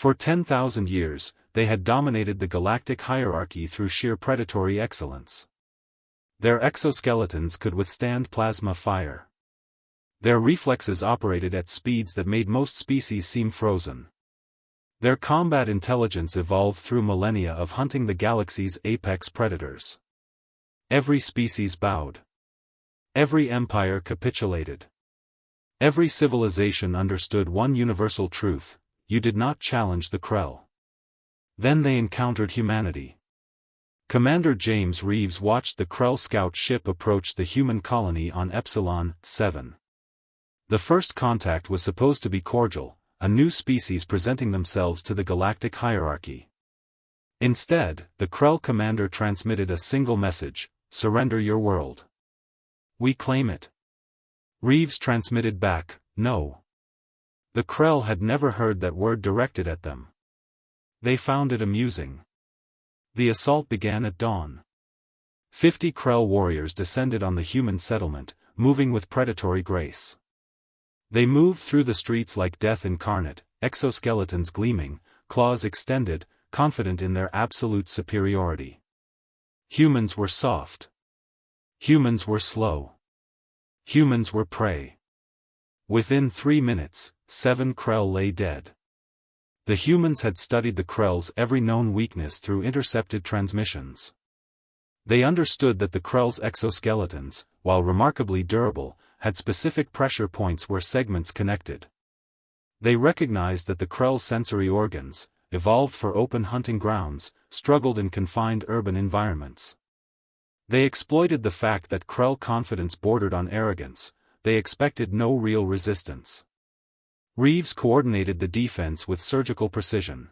For 10,000 years, they had dominated the galactic hierarchy through sheer predatory excellence. Their exoskeletons could withstand plasma fire. Their reflexes operated at speeds that made most species seem frozen. Their combat intelligence evolved through millennia of hunting the galaxy's apex predators. Every species bowed. Every empire capitulated. Every civilization understood one universal truth: you did not challenge the Krell. Then they encountered humanity. Commander James Reeves watched the Krell scout ship approach the human colony on Epsilon 7. The first contact was supposed to be cordial, a new species presenting themselves to the galactic hierarchy. Instead, the Krell commander transmitted a single message: surrender your world. We claim it. Reeves transmitted back, no. The Krell had never heard that word directed at them. They found it amusing. The assault began at dawn. 50 Krell warriors descended on the human settlement, moving with predatory grace. They moved through the streets like death incarnate, exoskeletons gleaming, claws extended, confident in their absolute superiority. Humans were soft. Humans were slow. Humans were prey. Within 3 minutes, 7 Krell lay dead. The humans had studied the Krell's every known weakness through intercepted transmissions. They understood that the Krell's exoskeletons, while remarkably durable, had specific pressure points where segments connected. They recognized that the Krell's sensory organs, evolved for open hunting grounds, struggled in confined urban environments. They exploited the fact that Krell confidence bordered on arrogance. They expected no real resistance. Reeves coordinated the defense with surgical precision.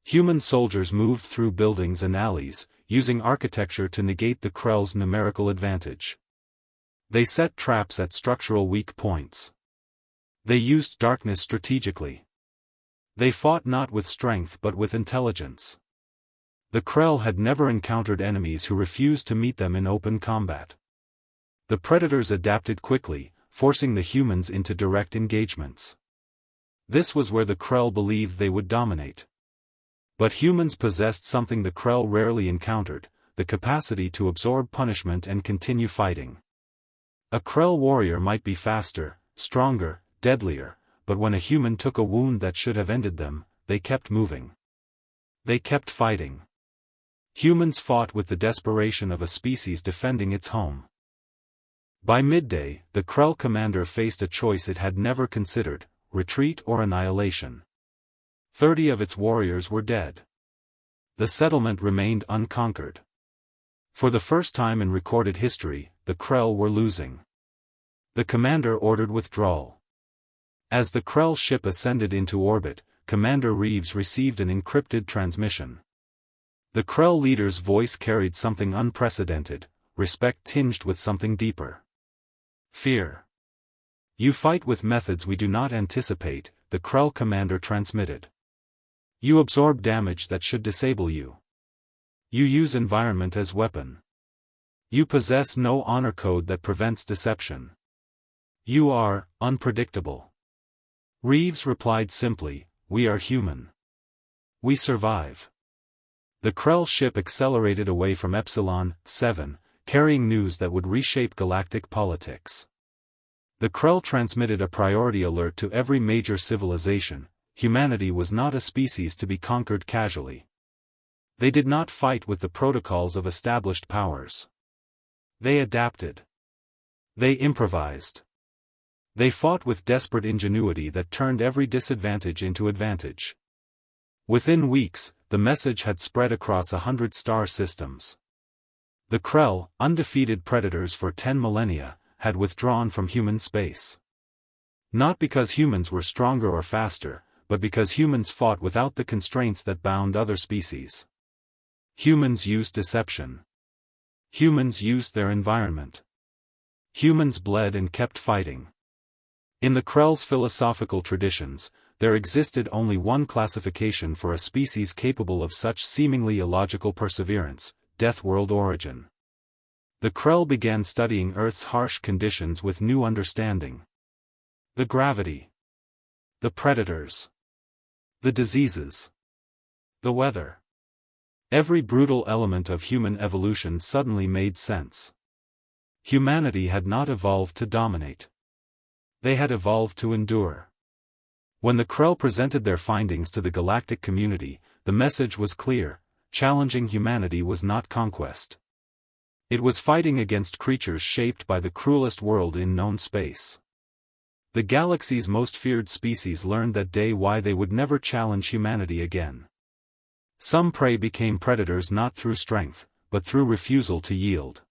Human soldiers moved through buildings and alleys, using architecture to negate the Krell's numerical advantage. They set traps at structural weak points. They used darkness strategically. They fought not with strength but with intelligence. The Krell had never encountered enemies who refused to meet them in open combat. The predators adapted quickly, forcing the humans into direct engagements. This was where the Krell believed they would dominate. But humans possessed something the Krell rarely encountered: the capacity to absorb punishment and continue fighting. A Krell warrior might be faster, stronger, deadlier, but when a human took a wound that should have ended them, they kept moving. They kept fighting. Humans fought with the desperation of a species defending its home. By midday, the Krell commander faced a choice it had never considered: retreat or annihilation. 30 of its warriors were dead. The settlement remained unconquered. For the first time in recorded history, the Krell were losing. The commander ordered withdrawal. As the Krell ship ascended into orbit, Commander Reeves received an encrypted transmission. The Krell leader's voice carried something unprecedented: respect tinged with something deeper. Fear. You fight with methods we do not anticipate, the Krell commander transmitted. You absorb damage that should disable you. You use environment as weapon. You possess no honor code that prevents deception. You are unpredictable. Reeves replied simply, we are human. We survive. The Krell ship accelerated away from Epsilon 7, carrying news that would reshape galactic politics. The Krell transmitted a priority alert to every major civilization: humanity was not a species to be conquered casually. They did not fight with the protocols of established powers. They adapted. They improvised. They fought with desperate ingenuity that turned every disadvantage into advantage. Within weeks, the message had spread across 100 star systems. The Krell, undefeated predators for 10 millennia, had withdrawn from human space. Not because humans were stronger or faster, but because humans fought without the constraints that bound other species. Humans used deception. Humans used their environment. Humans bled and kept fighting. In the Krell's philosophical traditions, there existed only one classification for a species capable of such seemingly illogical perseverance: death world origin. The Krell began studying Earth's harsh conditions with new understanding. The gravity. The predators. The diseases. The weather. Every brutal element of human evolution suddenly made sense. Humanity had not evolved to dominate. They had evolved to endure. When the Krell presented their findings to the galactic community, the message was clear: challenging humanity was not conquest. It was fighting against creatures shaped by the cruelest world in known space. The galaxy's most feared species learned that day why they would never challenge humanity again. Some prey became predators not through strength, but through refusal to yield.